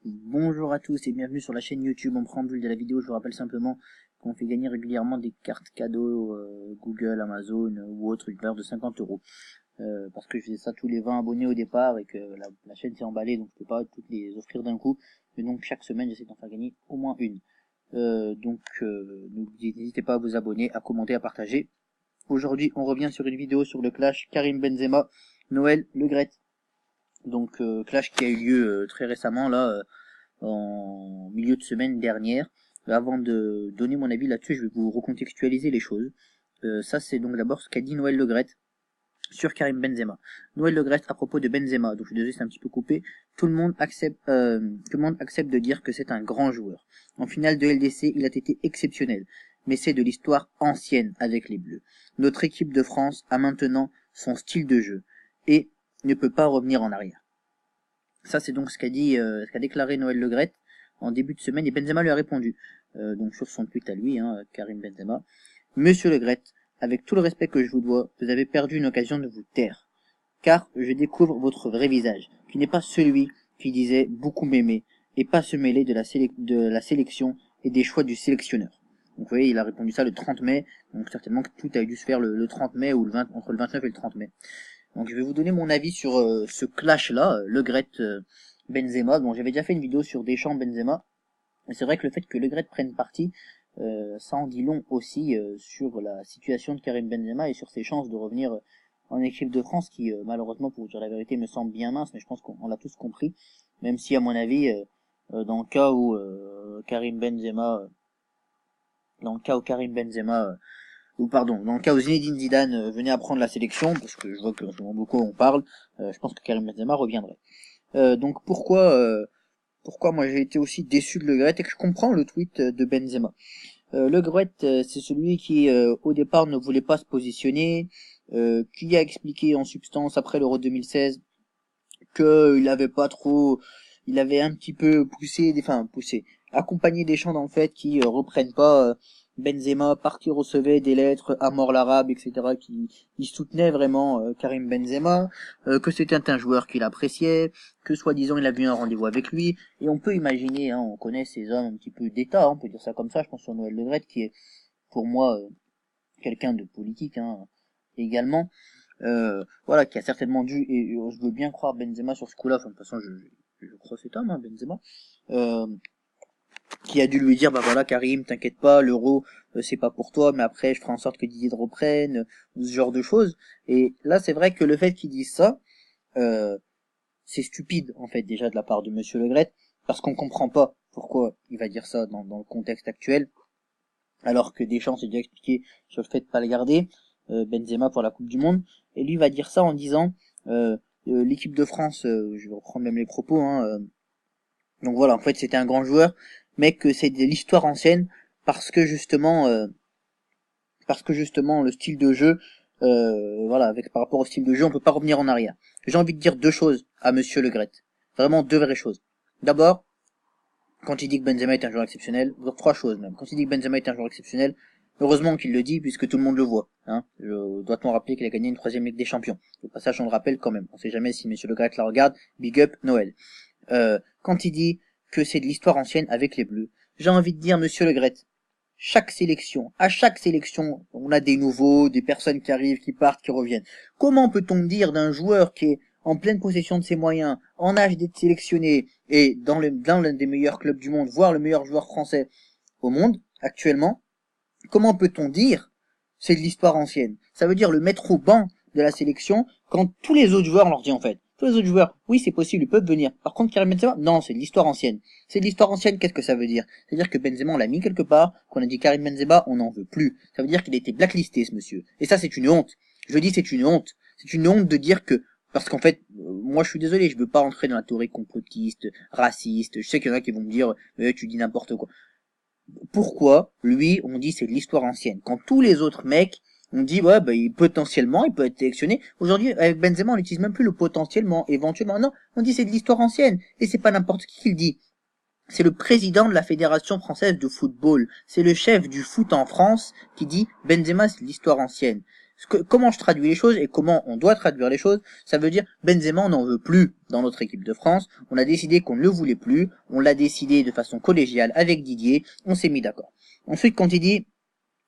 Bonjour à tous et bienvenue sur la chaîne YouTube. En préambule de la vidéo, je vous rappelle simplement qu'on fait gagner régulièrement des cartes cadeaux Google, Amazon ou autres, une valeur de 50 euros. Parce que je faisais ça tous les 20 abonnés au départ et que la chaîne s'est emballée, donc je peux pas toutes les offrir d'un coup. Mais donc chaque semaine, j'essaie d'en faire gagner au moins une. N'hésitez pas à vous abonner, à commenter, à partager. Aujourd'hui, on revient sur une vidéo sur le clash Karim Benzema, Noël Le Graët. Donc clash qui a eu lieu très récemment là. En milieu de semaine dernière. Avant de donner mon avis là-dessus, je vais vous recontextualiser les choses. Ça, c'est donc d'abord ce qu'a dit Noël Le Graët sur Karim Benzema. Noël Le Graët à propos de Benzema, donc je suis désolé, c'est un petit peu coupé. Tout le monde accepte de dire que c'est un grand joueur. En finale de LDC, il a été exceptionnel, mais c'est de l'histoire ancienne avec les Bleus. Notre équipe de France a maintenant son style de jeu et ne peut pas revenir en arrière. Ça, c'est donc ce qu'a déclaré Noël Le Graët en début de semaine, et Benzema lui a répondu, donc sur son tweet à lui, Karim Benzema. Monsieur Le Graët, avec tout le respect que je vous dois, vous avez perdu une occasion de vous taire, car je découvre votre vrai visage, qui n'est pas celui qui disait beaucoup m'aimer, et pas se mêler de la sélection et des choix du sélectionneur. Donc vous voyez, il a répondu ça le 30 mai, donc certainement que tout a dû se faire le 30 mai ou entre le 29 et le 30 mai. Donc je vais vous donner mon avis sur ce clash-là, Le Graët Benzema. Bon, j'avais déjà fait une vidéo sur Deschamps Benzema. Et c'est vrai que le fait que Le Graët prenne parti, ça en dit long aussi sur la situation de Karim Benzema et sur ses chances de revenir en équipe de France, qui malheureusement, pour vous dire la vérité, me semble bien mince, mais je pense qu'on l'a tous compris. Même si à mon avis, dans le cas où Karim Benzema, dans le cas où Karim Benzema ou pardon, dans le cas où Zinedine Zidane venait à prendre la sélection, parce que je vois que beaucoup en parle, je pense que Karim Benzema reviendrait. Donc pourquoi moi j'ai été aussi déçu de Le Graët et que je comprends le tweet de Benzema. Le Graët, c'est celui qui au départ ne voulait pas se positionner, qui a expliqué en substance après l'Euro 2016 qu'il avait pas trop, il avait un petit peu poussé, accompagné des chants dans le fait qui reprennent pas Benzema, qui recevait des lettres à mort l'arabe, etc., qui il soutenait vraiment Karim Benzema, que c'était un joueur qu'il appréciait, que soi-disant il a vu un rendez-vous avec lui, et on peut imaginer, on connaît ces hommes un petit peu d'État, on peut dire ça comme ça, je pense sur Noël Le Graët, qui est pour moi quelqu'un de politique également, voilà, qui a certainement dû, et je veux bien croire Benzema sur ce coup-là, enfin, de toute façon je crois cet homme, Benzema, euh, qui a dû lui dire, bah voilà Karim, t'inquiète pas, l'euro c'est pas pour toi, mais après je ferai en sorte que Didier te reprenne, ou ce genre de choses. Et là c'est vrai que le fait qu'il dise ça, c'est stupide en fait déjà de la part de Monsieur Le Graët, parce qu'on comprend pas pourquoi il va dire ça dans le contexte actuel, alors que Deschamps s'est déjà expliqué sur le fait de pas le garder, Benzema pour la Coupe du Monde, et lui va dire ça en disant l'équipe de France, je vais reprendre même les propos, donc voilà, en fait c'était un grand joueur, mais que c'est de l'histoire ancienne parce que justement le style de jeu, voilà, avec par rapport au style de jeu, on peut pas revenir en arrière. J'ai envie de dire deux choses à Monsieur Le Graët, vraiment deux vraies choses. D'abord, quand il dit que Benzema est un joueur exceptionnel, trois choses même. Quand il dit que Benzema est un joueur exceptionnel, heureusement qu'il le dit puisque tout le monde le voit. Doit-on rappeler qu'il a gagné une 3e Ligue des Champions. Au passage, on le rappelle quand même. On sait jamais si Monsieur Le Graët la regarde. Big up Noël. Quand il dit que c'est de l'histoire ancienne avec les Bleus, j'ai envie de dire Monsieur Le Graët, à chaque sélection, on a des nouveaux, des personnes qui arrivent, qui partent, qui reviennent. Comment peut-on dire d'un joueur qui est en pleine possession de ses moyens, en âge d'être sélectionné, et dans l'un des meilleurs clubs du monde, voire le meilleur joueur français au monde, actuellement, comment peut-on dire c'est de l'histoire ancienne? Ça veut dire le mettre au banc de la sélection quand tous les autres joueurs, on leur dit en fait, tous les autres joueurs, oui c'est possible, ils peuvent venir. Par contre Karim Benzema, non, c'est de l'histoire ancienne. C'est de l'histoire ancienne, qu'est-ce que ça veut dire? C'est-à-dire que Benzema on l'a mis quelque part, qu'on a dit Karim Benzema, on n'en veut plus. Ça veut dire qu'il a été blacklisté ce monsieur. Et ça c'est une honte. Je dis c'est une honte. C'est une honte de dire que parce qu'en fait, moi je suis désolé, je veux pas entrer dans la théorie complotiste, raciste. Je sais qu'il y en a qui vont me dire, tu dis n'importe quoi. Pourquoi lui on dit c'est de l'histoire ancienne quand tous les autres mecs on dit ouais bah potentiellement il peut être sélectionné. Aujourd'hui avec Benzema on n'utilise même plus le potentiellement, éventuellement, non, on dit c'est de l'histoire ancienne, et c'est pas n'importe qui le dit, c'est le président de la Fédération française de football, c'est le chef du foot en France qui dit Benzema c'est de l'histoire ancienne. comment je traduis les choses et comment on doit traduire les choses, ça veut dire Benzema on n'en veut plus dans notre équipe de France, on a décidé qu'on ne le voulait plus, on l'a décidé de façon collégiale avec Didier, on s'est mis d'accord. Ensuite quand il dit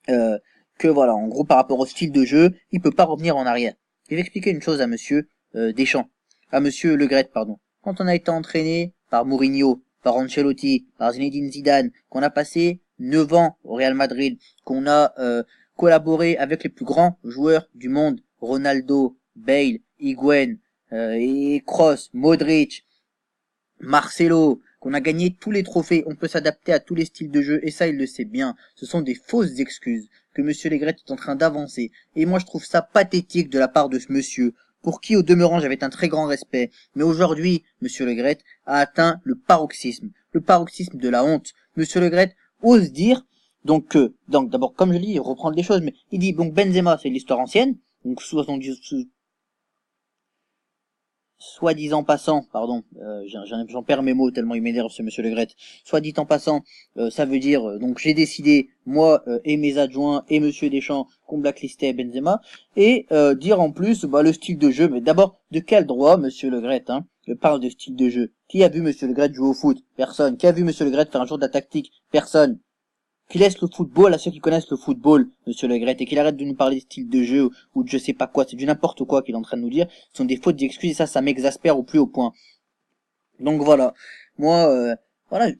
que voilà, en gros par rapport au style de jeu, il peut pas revenir en arrière. Je vais expliquer une chose à monsieur Deschamps, à monsieur Le Gret, pardon. Quand on a été entraîné par Mourinho, par Ancelotti, par Zinedine Zidane, qu'on a passé 9 ans au Real Madrid, qu'on a collaboré avec les plus grands joueurs du monde, Ronaldo, Bale, Higuain, et Kroos, Modric, Marcelo, qu'on a gagné tous les trophées, on peut s'adapter à tous les styles de jeu, et ça il le sait bien. Ce sont des fausses excuses que monsieur Legret est en train d'avancer. Et moi je trouve ça pathétique de la part de ce monsieur, pour qui au demeurant j'avais un très grand respect. Mais aujourd'hui, monsieur Legret a atteint le paroxysme de la honte. Monsieur Legret ose dire, donc d'abord comme je le dis, il reprend des choses, mais il dit, donc Benzema c'est l'histoire ancienne, donc soi-disant passant, pardon, j'en perds mes mots tellement il m'énerve ce monsieur Le Gret, soit dit en passant, ça veut dire, donc j'ai décidé, moi et mes adjoints et monsieur Deschamps, qu'on blacklistait Benzema, et dire en plus le style de jeu, mais d'abord, de quel droit monsieur Le Gret, parle de style de jeu? Qui a vu monsieur Le Gret jouer au foot? Personne. Qui a vu monsieur Le Gret faire un jour de la tactique? Personne. Qu'il laisse le football à ceux qui connaissent le football, monsieur Le Gret, et qu'il arrête de nous parler de style de jeu ou de je sais pas quoi, c'est du n'importe quoi qu'il est en train de nous dire, ce sont des fautes d'excuses et ça m'exaspère au plus haut point. Donc voilà, moi, voilà,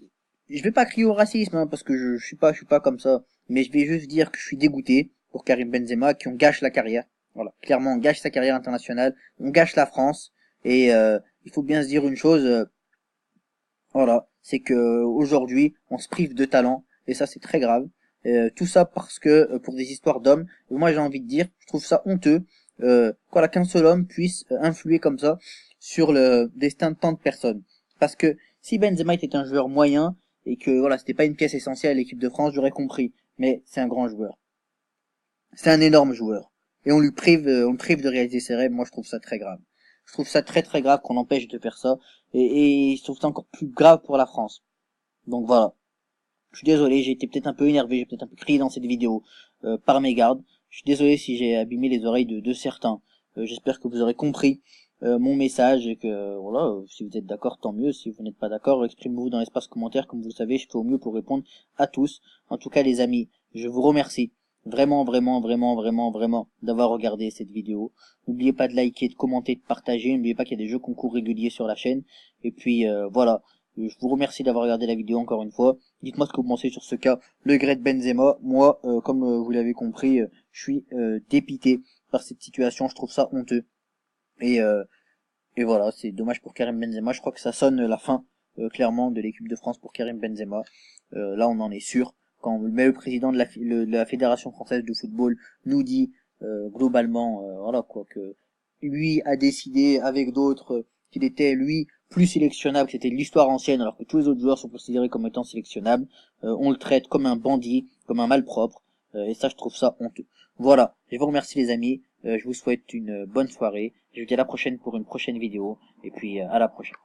je vais pas crier au racisme, parce que je suis pas comme ça, mais je vais juste dire que je suis dégoûté pour Karim Benzema, qui on gâche la carrière, voilà, clairement on gâche sa carrière internationale, on gâche la France, et il faut bien se dire une chose, voilà, c'est que aujourd'hui on se prive de talent et ça c'est très grave. Tout ça parce que pour des histoires d'hommes, moi j'ai envie de dire, je trouve ça honteux voilà qu'un seul homme puisse influer comme ça sur le destin de tant de personnes. Parce que si Benzema était un joueur moyen et que voilà c'était pas une pièce essentielle à l'équipe de France, j'aurais compris. Mais c'est un grand joueur, c'est un énorme joueur et on le prive de réaliser ses rêves. Moi je trouve ça très grave. Je trouve ça très très grave qu'on l'empêche de faire ça et je trouve ça encore plus grave pour la France. Donc voilà. Je suis désolé, j'ai été peut-être un peu énervé, j'ai peut-être un peu crié dans cette vidéo par mégarde. Je suis désolé si j'ai abîmé les oreilles de certains. J'espère que vous aurez compris mon message et que voilà, si vous êtes d'accord, tant mieux. Si vous n'êtes pas d'accord, exprimez-vous dans l'espace commentaire. Comme vous le savez, je fais au mieux pour répondre à tous. En tout cas, les amis, je vous remercie vraiment, vraiment, vraiment, vraiment, vraiment d'avoir regardé cette vidéo. N'oubliez pas de liker, de commenter, de partager. N'oubliez pas qu'il y a des jeux concours réguliers sur la chaîne. Et puis voilà. Je vous remercie d'avoir regardé la vidéo encore une fois. Dites-moi ce que vous pensez sur ce cas, Le Gret Benzema. Moi, comme vous l'avez compris, je suis dépité par cette situation. Je trouve ça honteux. Et, euh, et voilà, c'est dommage pour Karim Benzema. Je crois que ça sonne la fin, clairement, de l'équipe de France pour Karim Benzema. Là, on en est sûr. Quand le président de la Fédération française de football nous dit globalement, voilà quoi, que lui a décidé avec d'autres qu'il était lui plus sélectionnable, que c'était l'histoire ancienne, alors que tous les autres joueurs sont considérés comme étant sélectionnables. On le traite comme un bandit, comme un malpropre, et ça je trouve ça honteux. Voilà, je vous remercie les amis, je vous souhaite une bonne soirée, je vous dis à la prochaine pour une prochaine vidéo, et puis à la prochaine.